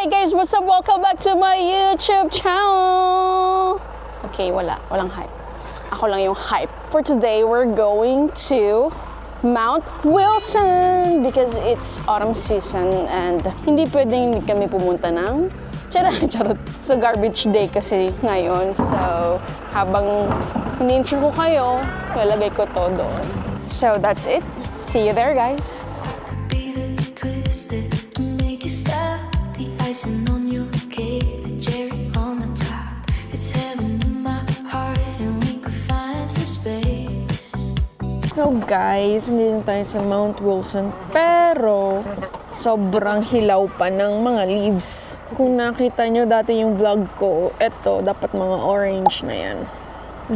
Hi guys, what's up? Welcome back to my YouTube channel. Okay, walang hype. Ako lang yung hype. For today, we're going to Mount Wilson because it's autumn season and hindi pwedeng hindi kami pumunta ng charot. So garbage day kasi ngayon. So habang ini-intro ko kayo, lalagay ko to doon. So that's it. See you there, guys. On your cake, the cherry on the top. It's heaven in my heart, and we could find some space. So guys, hindi lang tayo sa Mount Wilson, pero sobrang hilaw pa ng mga leaves. Kung nakita nyo dati yung vlog ko, eto, dapat mga orange na yan.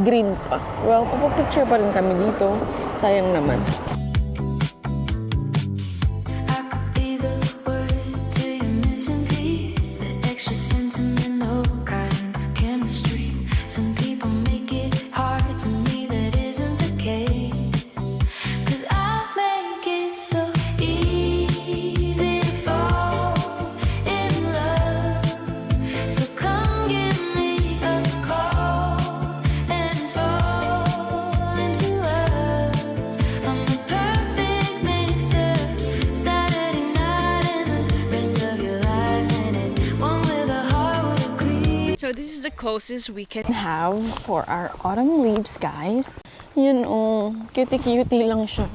Green pa. Well, papapicture pa rin kami dito. Sayang naman. So this is the closest we can have for our autumn leaves, guys. Yun cutie-cutie lang siya.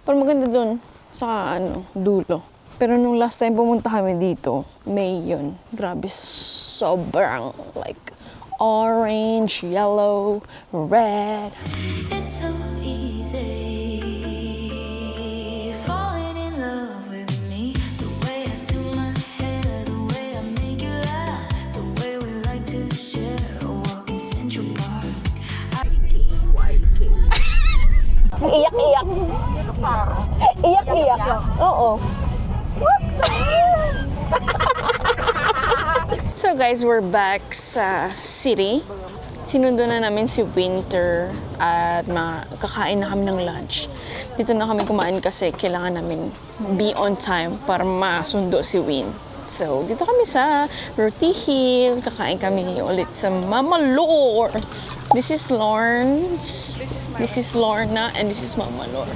Pero maganda dun sa dulo. Pero nung last time pumunta kami dito, May yun. Grabe, sobrang like orange, yellow, red. It's so easy. Iyak-iyak. Iyak-iyak. Oo. What? So guys, we're back sa city. Sinundo na namin si Winter at kakain na kami ng lunch. Dito na kami kumain kasi kailangan namin be on time para masundo si Win. So, dito kami sa Roti Hill. Kakain kami ulit sa Mama Lor. This is Lawrence. This is Lorna. And this is Mama Lor.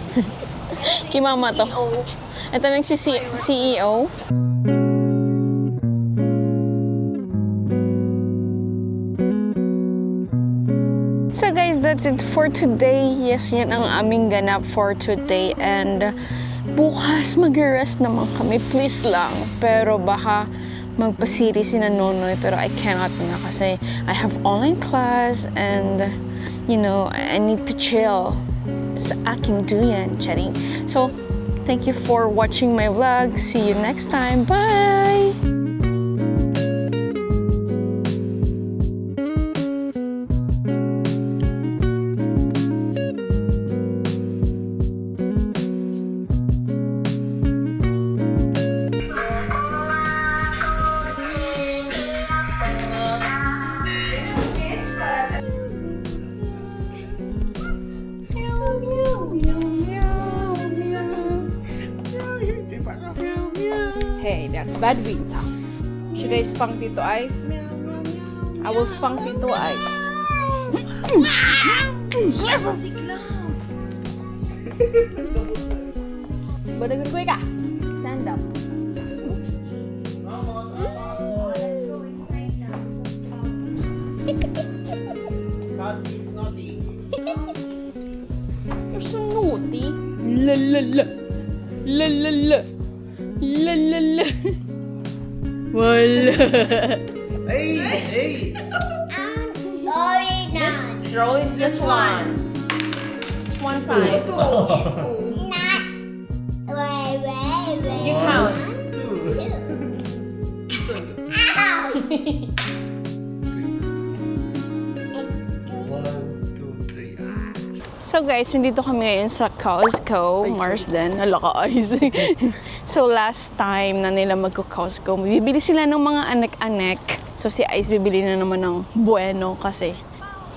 Kay Mama to. Ito lang si CEO. So guys, that's it for today. Yes, yan ang aming ganap for today. And bukas mag-rest naman kami. Please lang. Pero baka magpasiri si Nonoy, pero I cannot na kasi I have online class and you know, I need to chill sa aking duyan, chatting. So, thank you for watching my vlog. See you next time. Bye! Hey, that's bad Winter. Should I spunk Tito Ice? I will spunk Tito Ice. Badagan ko ka. Stand up. You're so naughty. La la la. La la la. La la la. Wala. Hey! Just roll it just once. Just one time. You count. So guys, nandito kami ngayon sa Costco, Marsden, Alaka-Eyes. So last time na nila magko-Costco, bibili sila ng mga anek-anek. So si Ice bibili na naman ng bueno kasi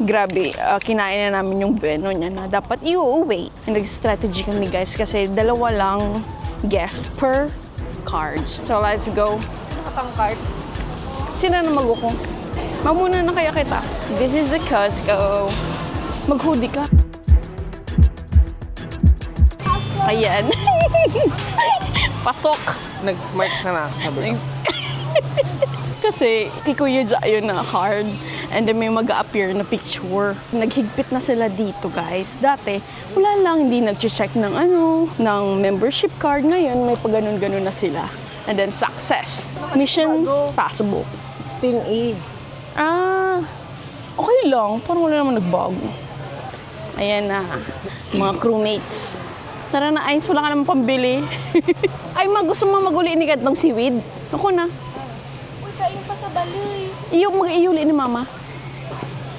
grabe, kinain na namin yung bueno niya na dapat iuwi. Nag-strategy kami guys kasi dalawa lang guest per cards. So let's go. Nakatang card. Sino na mag-uko? Mamuna na kaya kita. This is the Costco. Mag-hoodie ka. Ayan. Pasok. Nag-smart sana ako sabi ko. Kasi kay Kuya Ja yun na card. And then may mag-appear na picture. Naghigpit na sila dito, guys. Dati, wala lang, hindi nag-check ng ng membership card. Ngayon, may pag-ganon-ganon na sila. And then, success. Mission possible. Sting E. Ah, okay lang. Parang wala naman nagbago. Ayan na, mga crewmates. Tara na, Ice, wala ka naman pambili. Ay, gusto mo maguli ni Katong seaweed? Ako na. Uy, kain pa sa baloy. Mag-iuli ni Mama.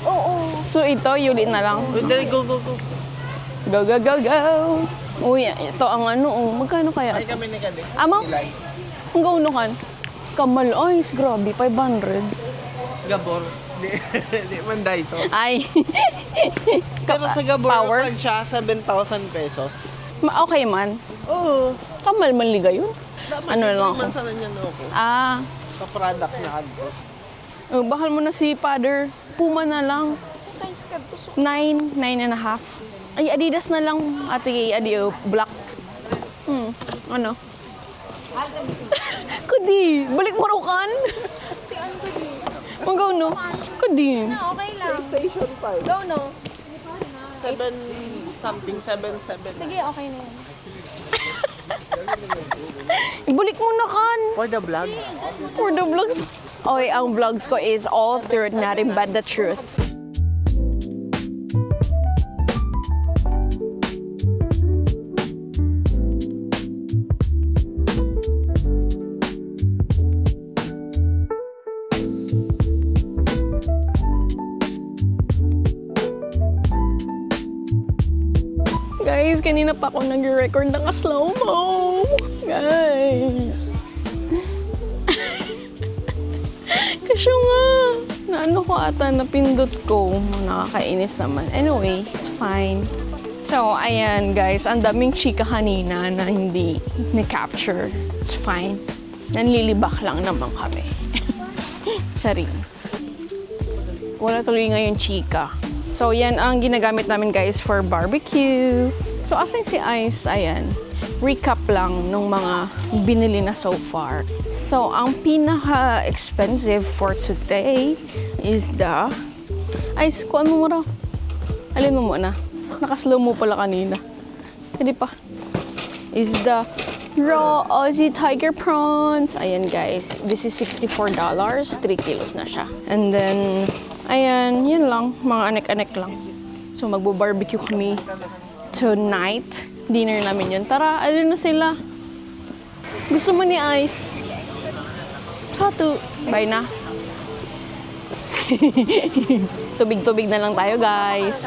Oo. So ito, yuli na lang. Wait, dali, go, go, go. Go, go, go, go! Uy, ito ang magkano kaya? Ay kami ni Kade. Amo? Ang gaunukan? Kamal, Ice, grabe, 500. Gabor. Di man Daiso. Ay. Pero sa Gabor, Power? pag siya, 7,000 pesos. Okay man. Oo. Kamal, maliga yun. Ano na lang ako? Man sana niya no ako. Ah, Sa product na agpo. bahal mo na si Father. Puma na lang. Size ka to. 9 and a half. Ay, Adidas na lang. Ate, black. Ano? Kudi, balik mo rukan. Tian ko din. Magaw no? Kudi. Na, okay lang. Station 5. Go, no? 7 something, 7. Sige, okay na yan. Ibalik mo na kan. For the vlog. For the vlogs. Okay, ang vlogs ko is all truth, nothing but the truth. Guys, kanina pa ako nag-record ng slow-mo. Guys. Kasi nga, naano ko ata, napindot ko. Nakakainis naman. Anyway, it's fine. So, ayan guys, ang daming chika kanina na hindi ni-capture. It's fine. Nanlilibak lang naman kami. Sorry. Wala tuloy ngayon chika. So, yan ang ginagamit namin guys for barbecue. So, asan si Ice? Ayan. Recap lang ng mga binili na so far. So, ang pinaka-expensive for today is the... Ice, kuhaan mo muna. Alin mo muna. Nakaslow mo pala kanina. Hindi pa. Is the raw Aussie tiger prawns. Ayan guys. This is $64. 3 kilos na siya. And then... Ayan, yun lang. Mga anek-anek lang. So, magbo-barbecue kami tonight. Dinner namin yun. Tara, alin na sila. Gusto mo ni Ice? Satu. Bye na. Tubig-tubig na lang tayo, guys.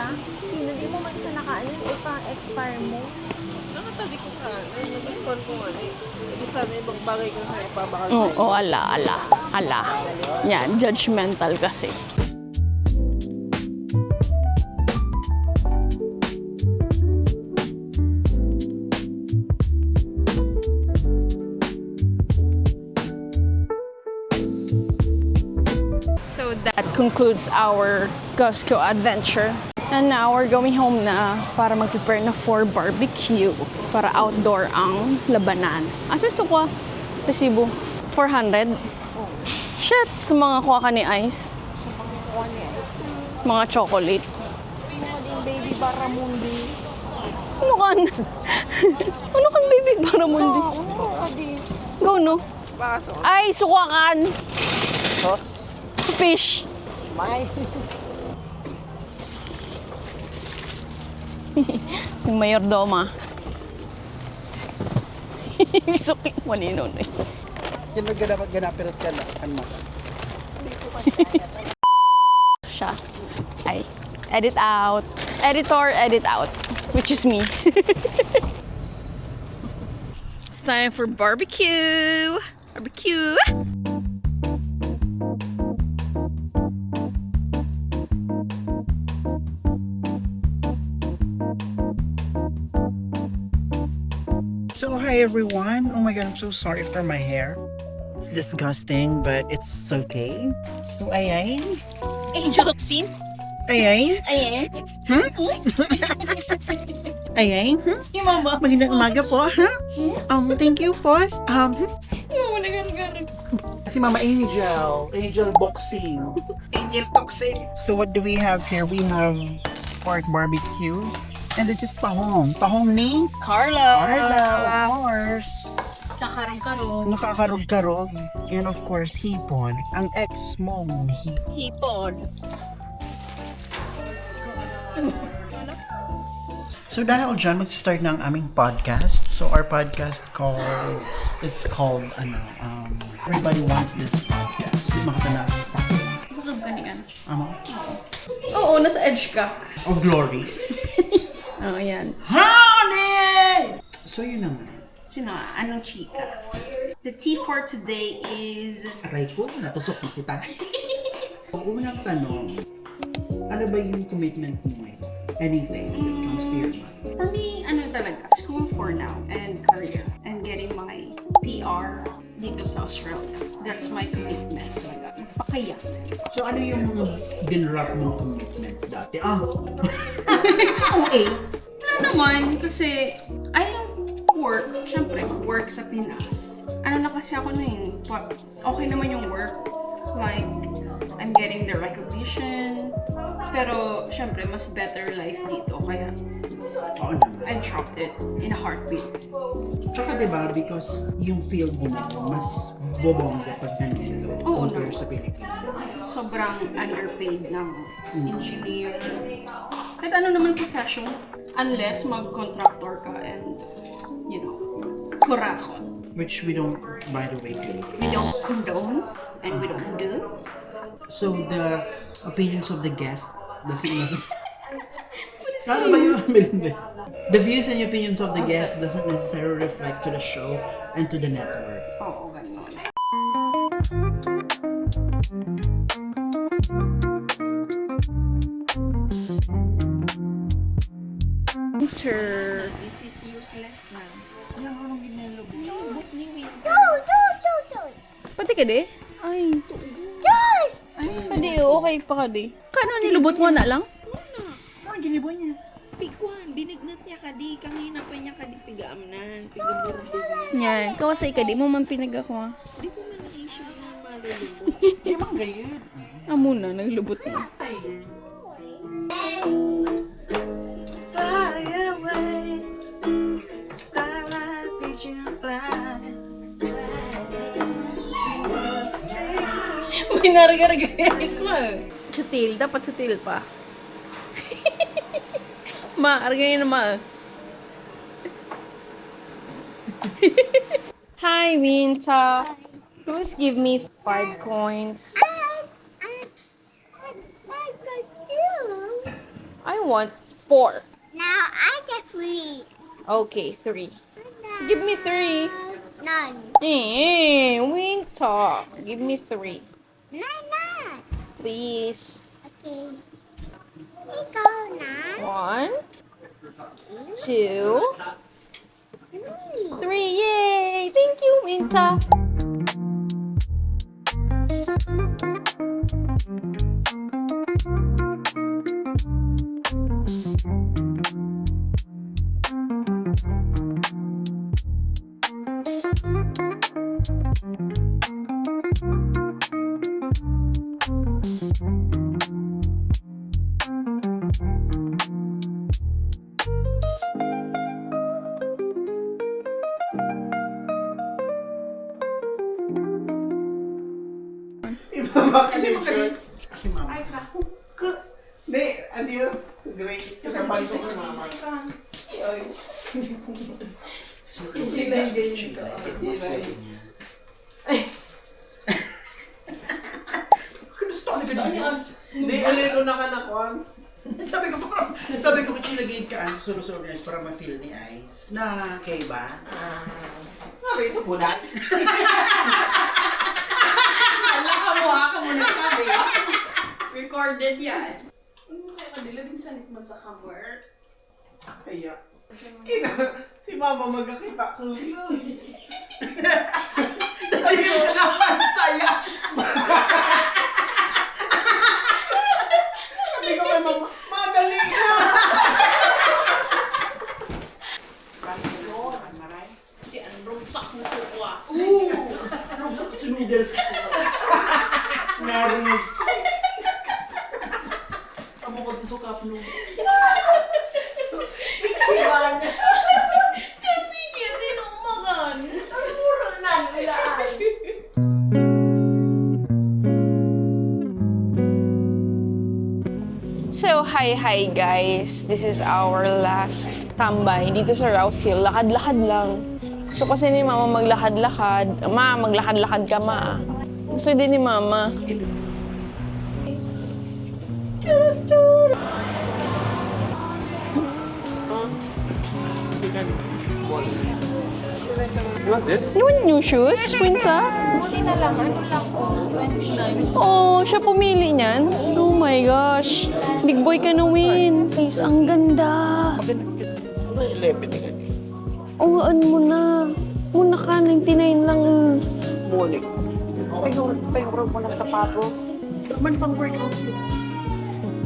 Hindi mo man isa nakaano, ipang-expire mo. Nakatali ko ka. Nagustuhan ko nga. Hindi sana ibang bagay ko sa ipabakal sa'yo. Oo, ala. Yan, judgmental kasi. So that concludes our Costco adventure. And now we're going home na para mag-prepare na for barbecue. Para outdoor ang labanan. Asa suka? Resibo? 400? Shit! Sa mga kuha ka ni Ice. Mga chocolate. Pingo din, baby Baramundi. Ano kan? Ano kan baby Baramundi? Ano ka din? Go no? Paso. Ay, sukakan! Sauce. Fish! May. Yung mayordoma. Suki mo ni nun eh. Yan nagganapirot ka na. Ano? Siya. Ay. Edit out. Editor, edit out. Which is me. It's time for barbecue. Barbecue. So hi everyone. Oh my god, I'm so sorry for my hair. It's disgusting, but it's okay. So, ayay. Angel of Sin? Ayay. Ayan. Ayay. Yung mama. Magandang umaga po, ha? Thank you po. Yung mama nagaragaran. Si Mama Angel. Angel boxing. Angel toxic. So, what do we have here? We have pork barbecue. And this is pahong. Pahong ni Carla. Carla, of course. Nakarong-karong. Nakakarog-karog. And of course, hipon. Ang ex mong Hipon. So dahil dyan, mag-start na ang aming podcast. So our podcast is called Everybody Wants This Podcast. Di makatanasan sa akin. Sakab ka niyan. Ano? Oo, nasa edge ka. Of glory. Oo, yan. Honey! So yun na nga. Sino? Anong chika? The tea for today is... Aray ko, natusok na kita. Ang unang tanong, ano ba yung commitment mo ngayon? Anything that comes to your mind? For me, ano talaga, school for now and career and getting my PR dito sa Australia. That's my commitment talaga. Magpakaya. So ano yung mga dinrap mong commitments dati? OA. Wala naman, kasi I work, syempre, work sa Pinas. Ano na kasi ako na yun, okay naman yung work. Like, I'm getting the recognition. Pero, syempre, mas better life dito. Kaya, Oo naman. I dropped it in a heartbeat. Tsaka diba, because yung field mo na yun, mas bobongga pag nandito Oo, compare no. sa Pilipinas. Sobrang underpaid ng engineer. Kahit ano naman profession, unless mag-contractor ka and, you know, kurakot. Which we don't, by the way, do. We don't condone and we don't do. So the opinions of the guest doesn't necessarily... Ano ba yun? The views and opinions of the guest doesn't necessarily reflect to the show and to the network. Oo, ganun. Winter. This is useless na. Pati ka di? Ay. Padi, okay pa ka di. Kano nilubot mo na lang? Ano ginibo niya? Pikuan, binignat niya ka di. Kangina pa niya ka di pigamnan. Pigamurubog niya. Yan, kawasay ka di mo man pinag ako ha. Di ko man na-issue ng malulubog. Di man gayud. Amo na, naglubot na. Fly away. Starlight reaching fly. May naragaragaris mo. Sutil, dapat sutil pa. Ma, argay na ma. Hi, Winta. Please give me 5 coins. I want 4. Now I get 3. Okay, 3. Give me 3. None. Winta. Give me 3. Not. Please. Okay. Ikaw na. 1, 2, 3. Yay! Thank you, Winta. Kasi makali... Ay, mama. Ay, sa Hindi, ano yun? Sa great. Kapapalisok ng mama. Gusto ko na ganyan. Hindi, alero na ka na, Kwan. Sabi ko kachilagay ka suru-suru niya para ma-feel ni Ice na kay ba? Narito po na. Ka mo nagsabi. Recorded yan. Ano kaya kadilabing sanit mo sa kamwer? Kaya. Si mama magkakita ko. Saya! Sabi ko kay mama, madali ka! Rumpak sa noodles. Narinig. Amo ko sa kapno. So, hi guys. This is our last tambay dito sa Rouse Hill. Lakad-lakad lang. So, kasi ni Mama maglakad-lakad. Ma, maglakad-lakad ka, Ma. Gusto din ni Mama. You want this? You want new shoes, Winsa? Oh, siya pumili niyan. Oh my gosh. Big boy ka na, Win. Guys, ang ganda. Uwaan mo na. Muna ka, 99 lang. Morning. Pahiro mo ng sapatos. Man pang workout.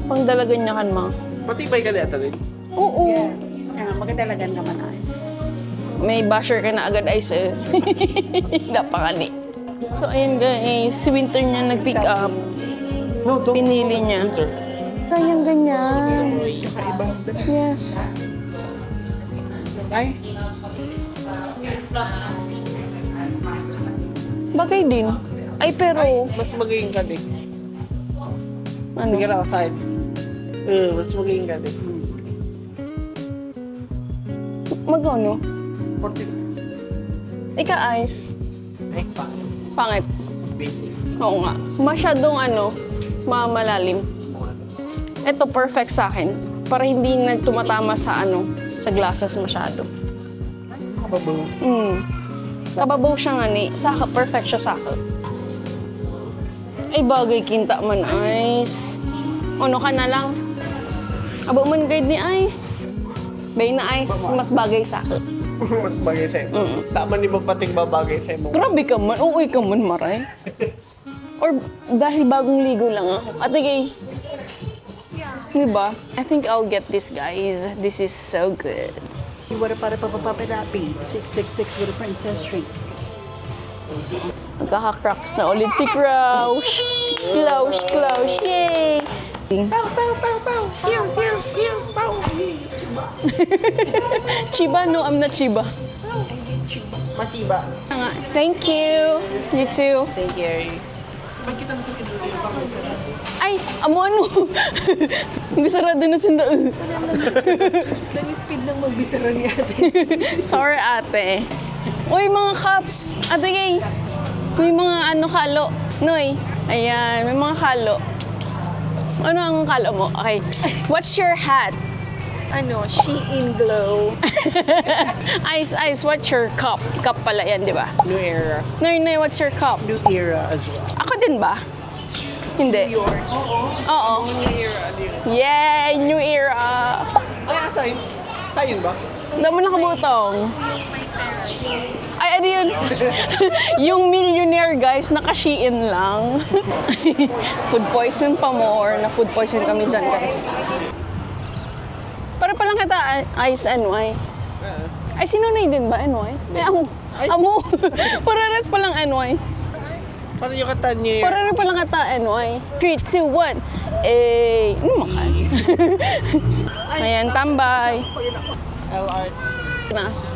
Pangdalagan niya kan, Ma. Matibay ka na ito rin. Oo. Magdalagan ka man, Ice. May basher ka na agad, Ice. Eh. Napakani. So, ayun guys. Si Winter niya nag-pick up. Pinili niya. Kayang ganyan. Yes. Ay, Bagay din. Ay, pero... mas magiging ka din. Ano? Sige na, side. Mas magiging ka din. Magkano? 40. Ika, Ice. Ay, pa. Pangit. Basic. Oo nga. Masyadong malalim. Ito, perfect sa akin. Para hindi nagtumatama sa sa glasses masyado. Kababaw. Kababaw siya nga ni. Saka, perfect siya sa akin. Ay, bagay kinta man, Ice. Ano ka na lang? Abo man guide ni Ice. Bay na Ice, mas bagay sa akin. Mas bagay sa'yo. Tama ni ba pating babagay sa'yo mo? Grabe ka man. Uy ka man, Maray. Or dahil bagong ligo lang ako. Ate Gay. Diba? I think I'll get this, guys. This is so good. You want to para papapapirapi, 666 with a princess shrink. Magkaka-cracks na ulit si Crouch. Crouch. Yay! Pow, pow, pow, pow. Here, here, here, pow. Chiba? No, I'm not Chiba. Matiba. Thank you. You too. Thank you. Ay, ano? Sarado na sunda. Nag-speed ng magbisara ni ate. Sorry, ate. Uy, mga cups. Ate Gay. May mga kalo. Noy. Ayan, may mga kalo. Ano ang kalo mo? Okay. What's your hat? Shein Glow. Ice, what's your cup? Cup pala yan, di ba? New era. Noy, what's your cup? New era as well. Ako din ba? Hindi. Oo. New era. Yay! New era! Ay, asayin. Tayo ba? Damo nakabutong. Ay, ano yun? Yung millionaire, guys, naka-Shein lang. Food poison pa more. Na food poison kami dyan, guys. Para palang kita, Ice NY. Ay, sinunay din ba, NY? Ay, amo. Pararas palang NY. Paano yung kata niya? Pararas palang kita, NY. 3, 2, 1. Eh, ano makan? Ayan, tambay. LR. Nas.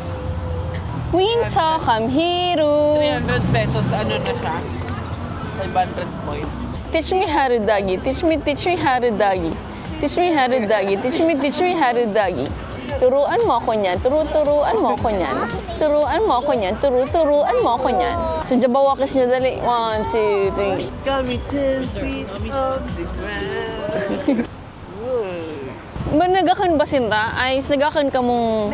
Winter, come here. 300 pesos, ano na siya? 500 points. Teach me how to doggy. Teach me how to doggy. Teach me how to doggy. Teach me how to doggy. Turuan mo ako niyan. Turuan mo ako niyan. Turuan mo ako niyan. Turuan mo ako niyan. So, jabawakis niyo dali. 1, 2, 3. Kami 10 feet off the ground. Ba nagakan ba sinra? Ay, nagakan ka mong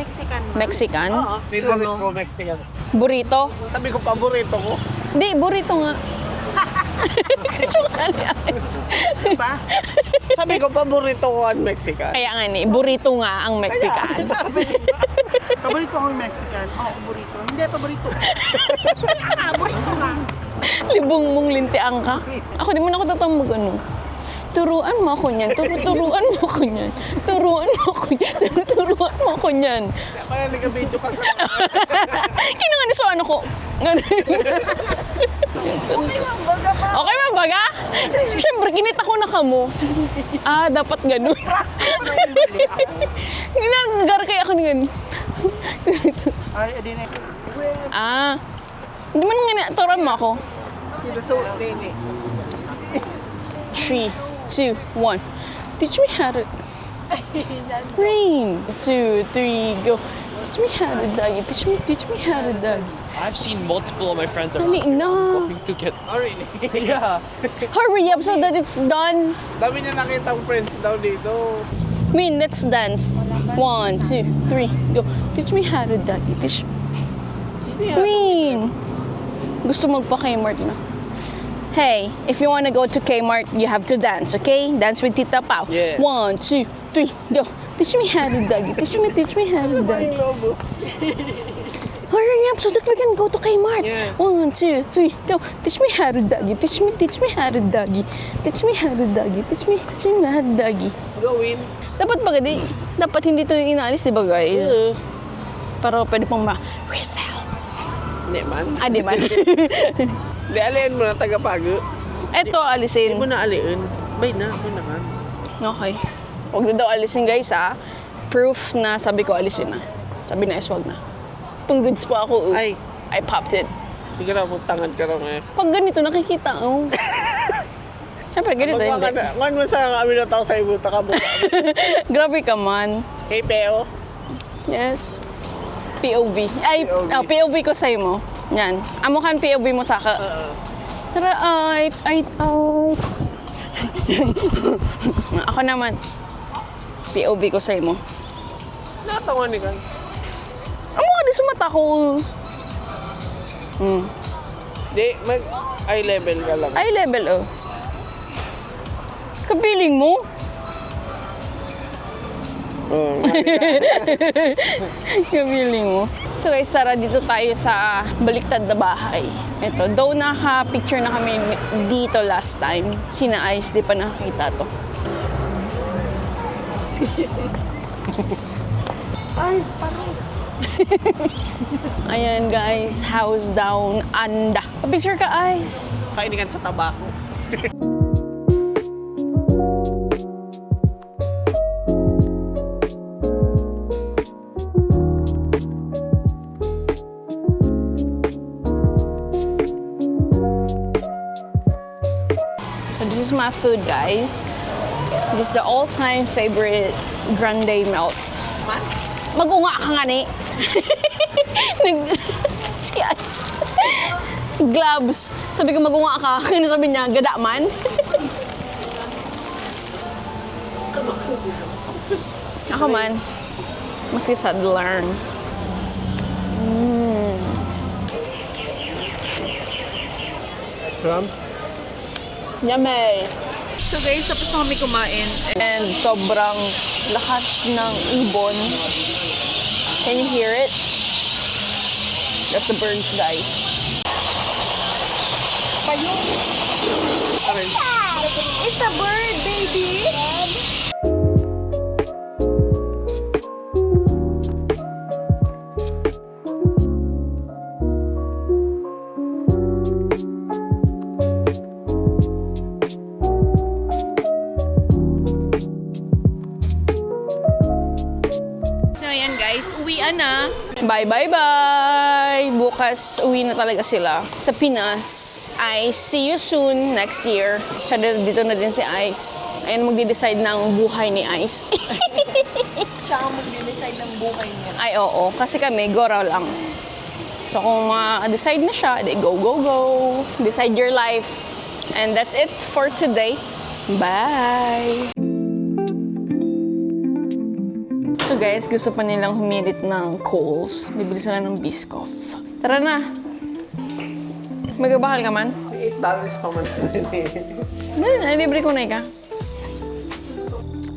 Mexican? Oo. Dito ko Mexican. Burrito? Sabi ko, paborito ko. Hindi, burrito nga. Kasyukan ni Ice. Pa? Sabi ko, paborito ko ang Mexican. Kaya nga ni, burrito nga ang Mexican. Paborito ko yung Mexican. Oo, paborito. Hindi, paborito. Paborito nga. Libong mong lintiang ka. Ako, di mo na ako tatambag ano. Turuan mo ako niyan. Turuan mo ako niyan. Turuan mo ako niyan. Turuan mo ako niyan. Kaya nag-video ka sa... Kinanganis so ano ko. Okay man baga? Siyempre, kinita ko na kamo. Dapat ganun. Ginagar kaya ako na ganun. Ay, adi na. Hindi man nga turuan mo ako. Sila sa Nene. 3, 2, 1. Teach me how to... Rain. 2, 3, go. Teach me how to doggy. Teach me how to doggy. I've seen multiple of my friends Dali na. hoping to get. Oh, really? Yeah. Hurry up so that it's done. Dami niya nakita friends daw dito. Win, let's dance. 1, 2, 3, go. Teach me how to doggy. Win. Gusto magpa-Kmart na. Hey, if you wanna go to Kmart, you have to dance, okay? Dance with Tita Pao. Yeah. 1, 2, 3, go. Teach me how to doggy. Teach me how to doggy. Hurry up so that we can go to Kmart. Yeah. 1, 2, 3, go. Teach me how to doggy. Teach me how to doggy. Teach me how to doggy. Teach me how to doggy. Gawin. Dapat ba dapat hindi ito inaalis, di ba guys? Pero pwede pong resell. Hindi man. Di man. Hindi, aliin mo na tagapago. Eto, alisin. Hindi mo na aliin. Bay na, ako naman. Okay. Huwag na daw alisin guys Proof na sabi ko alisin na. Sabi na wag na. Pang goods pa ako. Ay. I popped it. Sige na, tangad ka rin eh. Pag ganito nakikita Siyempre ganito hindi. Kuhan mo sa kami na tao sa ibuta ka buka. Grabe ka man. Hey, Peo. Yes. POV. Ay, POV ko sa'yo mo. Yan. Amo kan POV mo sa ka. Tara, ay. Ako naman. POV ko sa'yo mo. Natawa ni kan. Amo ka di sumata ko. Di, eye level ka lang. Eye level, Kapiling mo? Kapiling mo. So guys, tara dito tayo sa baliktad na bahay. Ito, though naka-picture na kami dito last time, sina Ice, di pa nakakita to. Ay, parang. Ayan guys, house down, anda. Picture ka, Ice. Kainigan sa tabako. So this is my food, guys. This is the all-time favorite grande melt. Magunga ka nga ni. Si Ice. Gloves. Sabi ko magunga ka. Kaya sabi niya, gada man. Ako man. Maski sad learn. Yummy! So guys, tapos na kami kumain. And sobrang lakas ng ibon. Can you hear it? That's the birds, guys. It's a bird, baby. So ayan guys, uwian na. Bye, bye, bye! Bukas, uwi na talaga sila sa Pinas. I see you soon next year. Siya dito na din si Ice. Ayan, magde-decide ng buhay ni Ice. Siya ang mag-decide ng buhay niya. Ay, oo. Kasi kami, gora lang. So kung ma-decide na siya, go, go, go. Decide your life. And that's it for today. Bye! So guys, gusto pa nilang humirit ng Coles. Bibili sila ng Biscoff. Tara na! Magabakal ka man? $8 pa man. Ay, libre ko na ka.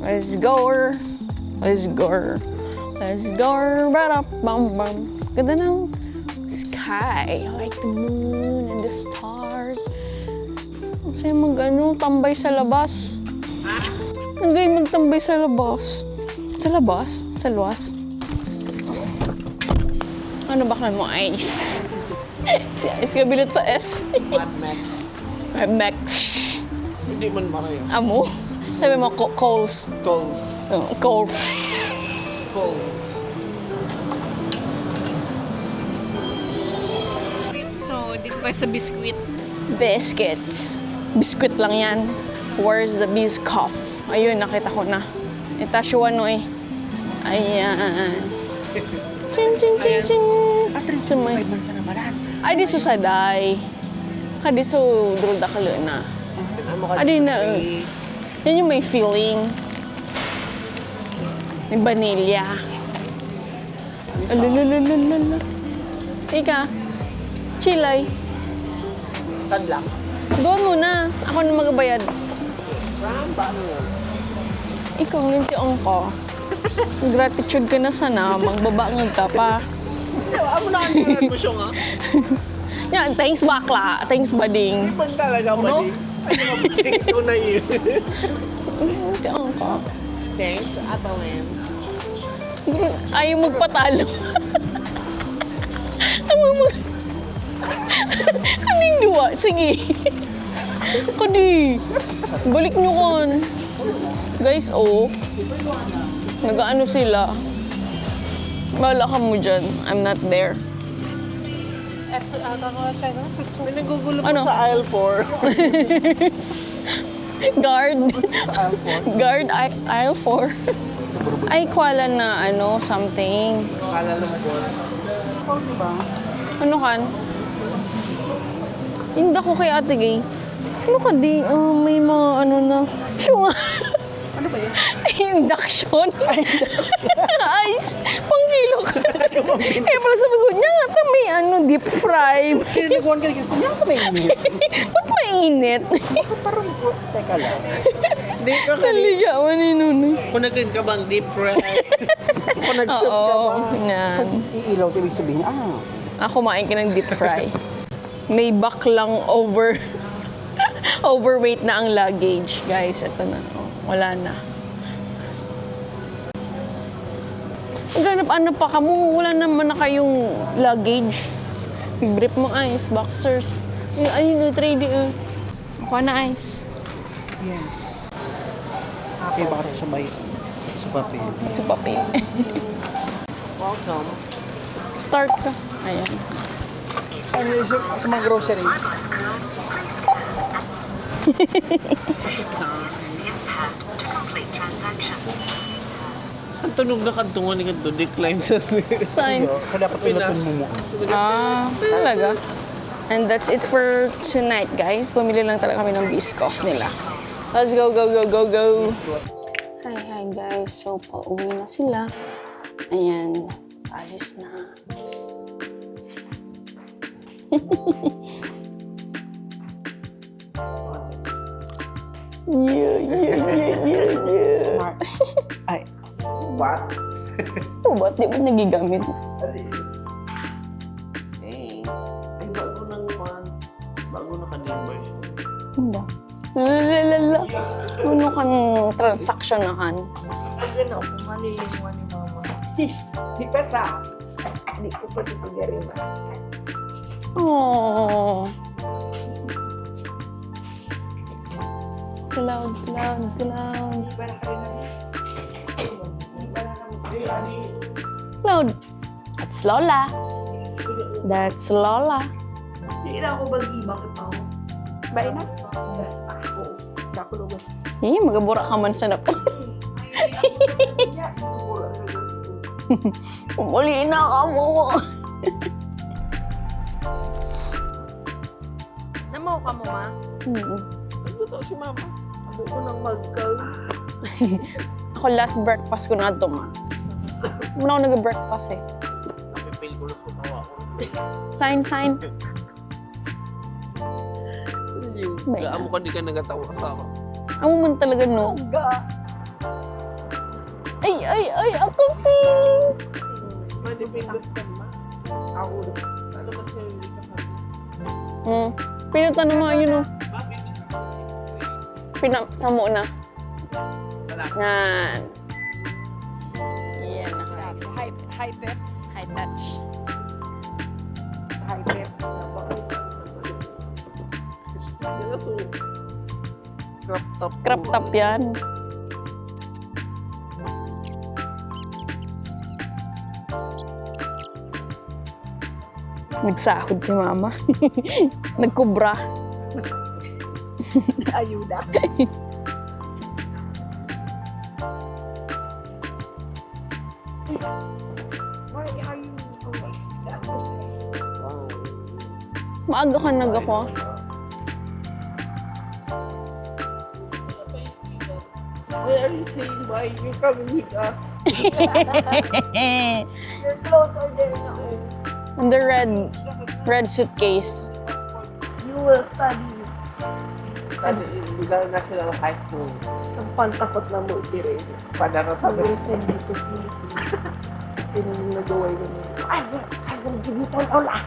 Let's go! Let's go! Let's go. Bam. Ganda ng sky. I like the moon and the stars. Ang saya tambay sa labas. Ang gaya magtambay sa labas. Sa labas? Sa luwas? Ano baklan mo? Ay. Si Ice kabilot sa S. Mac. Hindi man makayo. Amo? Sabi mo, Coles. Calls. Oh, Coles. So, dito tayo sa biscuit. Biscuits. Biscuit lang yan. Where's the Biscoff? Ayun, nakita ko na. Itasyo ano eh. Ayan. Ching. Sumay. Ay, di susaday. Kadi so, druda ka na. Adi na. Yan yung may feeling. May vanilla. Alululululula. Ika. Chilay. Tadlak. Doon muna. Ako na magabayad. Ikaw, nintiong ko. Gratitude ka na sana. Magbabangag ka pa. Amo na ang mo siya nga. Yan, thanks bakla. Thanks bading. Man talaga ba di? Ay, mabuting ko na yun. Nintiong ko. Thanks, Atalin. Ayaw magpatalo. Ayaw Kaning duwa. Sige. Kadi. Balik nyo kon. Guys, oh. Nag-ano sila. Bahala ka mo dyan. I'm not there. May nagugulo pa Ano? sa aisle 4. Guard. Guard aisle 4. Ay, kwala na something. Kala lumabor. Ano kan? Hindi ko kay Ate Gay. Ano ka di? May mga na. Siya nga. Ano ba yun? Induction. Ice. Pangkilo ka. Kaya pala sabi ko, niya nga may deep fry. Kinilikuan ka kasi niya ka may init. Ba't mainit? Parang, teka lang. Hindi ka Kaligawan ni Nunoy. Kung nagkin ka bang deep fry? Kung nag-soup ka Oo. ba? Yan. Iilaw, ibig sabihin, Ako kumain ka ng deep fry. May baklang overweight na ang luggage. Guys, ito na. Wala na. Ganap-ano pa ka mo. Wala naman na kayong luggage. Brief mo ice, boxers. Ayun, 3D. Kuha na ice. yes. Okay, baka sabay sa papel. Sa papel. Welcome. Start ka. Ayan. Ano yun, sa mga grocery? Ang tunog na kantungan ni kanto, decline sa Sign. Kaya dapat pinatun mo mo. Talaga. And that's it for tonight, guys. Pumili lang talaga kami ng Biscoff nila. Let's go. Hi, guys. So, pauwi na sila. Ayan. Alis na. Yeah. Smart. Ay, what? Oh, ba't di ba nagigamit? Hey, ay bago nang man. Bago naka-number siya. Hindi. Lalalala. Ano kan transaction na kan? Agad ako, malilimuan ni mama. Di pa sa, hindi ko pa dito gari ba? Oh. Cloud. Cloud. That's Lola. Hindi na ako bag-ibang ito. Bae na? Gas ako. Dako lugas. Magabura ka man sa napo. Umuli na ka mo. Namaw ka mo, ma? Nagluto si mama. Abo ko ng magkaw. Ako last breakfast ko na ito, ma. Muna ako nag-breakfast eh. Napipil ko na sa tawa ko. Sign. Gaan mo ka di ka nagatawa sa ako. Amo man talaga, no? Ay, ako feeling. Pwede pindot ka naman. Ako. Ano ba sa'yo yung kasama? Pinutan naman yun, oh. Pinapsamo na. Yan. Yan, naka-expect. High depths. High touch. High depths. Crop top. Crop top yan. Nagsahod si mama. Nagkubra. Ayuda. Why are you awake? Maaga ka ako. Why are you saying why? You're coming with us. Your clothes are there now. On the red suitcase. You will study. Study in Bigao National High School. Ang pantakot na multi-rin. Padara sa I will send you to Philippines. Pinong nagaway na niya. I will give you Tolola.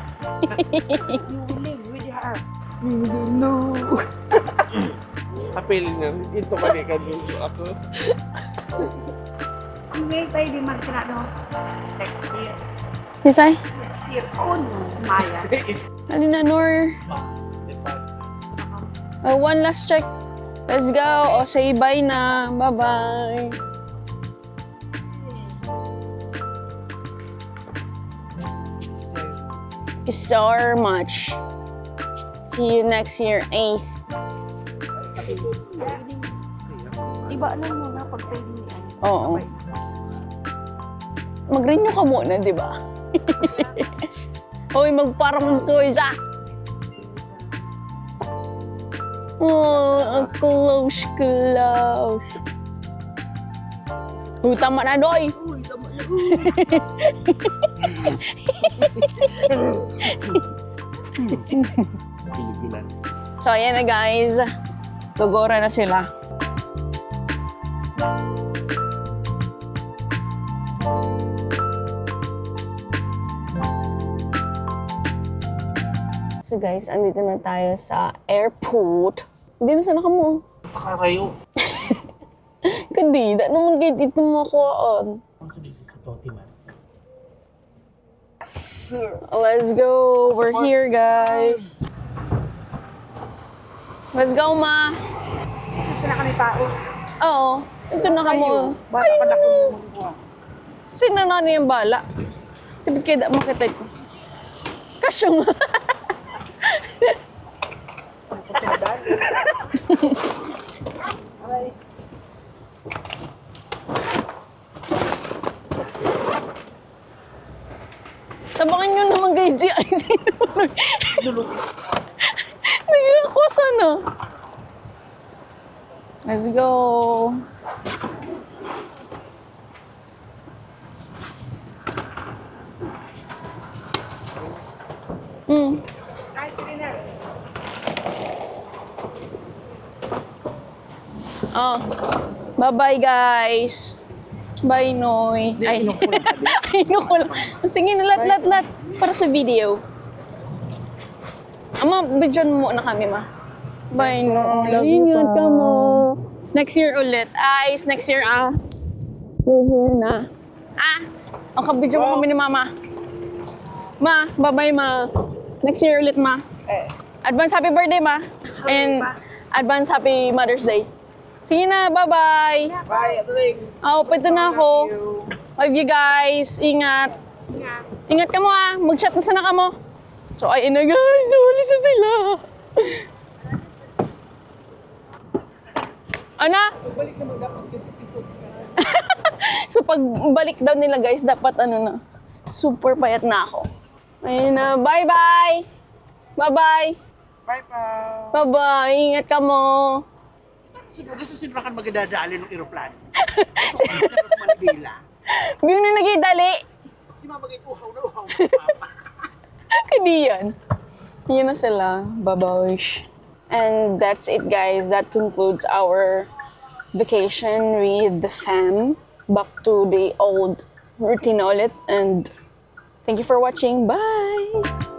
You will live with her. No. Kapiling na. Ito kali ka dun ako. Hindi tayo di martirado. Next year. Isay? Next year. Soon. Maya. Ano na, Nor? One last check. Let's go. Say bye na. Bye-bye. Thank you so much. See you next year, 8th. Ibaanan mo na pag pwede niya. Oo. Mag-renew ka muna, di ba? Hoy, magparang ko isa. Oh, close. Tama na, Doy. Uy, tama na. Pilipinan. So, ayan na guys. Gugora na sila. So guys, andito na tayo sa airport. Hindi na sana ka mo. Pakarayo. Kadida naman kayo dito makuhaan. Let's go. We're here, guys. Let's go, ma. Kasi na kami tao. Oo. Ito na ka mo. Bata pa na kumuha. Sino na yung bala? Tipid kayo da makita ko. Kasyo nga. Tabangan nyo naman kay G. Ay, sino? Nagkakwas ano? Let's go. Ay, sige na. Oh. Bye-bye, guys. Bye, Noy. Ay, ay, nukul. Sige na, lat. Para sa video. Ama, bidyon mo na kami, ma. Bye, Noy. Ingat ka mo. Next year ulit. Ayos, next year, We're here na. Ang kabidyo mo kami ni mama. Ma, bye-bye, ma. Next year ulit, ma. Advance happy birthday, ma. And advance happy Mother's Day. Sige na, bye-bye. Bye, Atling. Pwede na ako. Love you guys. Ingat. Ingat ka mo, mag-chat na sana ka mo. So, ayun na guys. Huli sa sila. Ano? So, pag balik daw nila guys, dapat super payat na ako. Ayun na. Bye-bye. Bye-bye. Bye, pa. Bye-bye. Ingat ka mo. Gusto sinrakan magdadali ng aeroplano. Sa Manila. Yung na nagidali. Si Mama gay uhaw na Papa. Kadi yan. Yun na sila. Babawish. And that's it guys. That concludes our vacation with the fam. back to the old routine na ulit. And thank you for watching. Bye!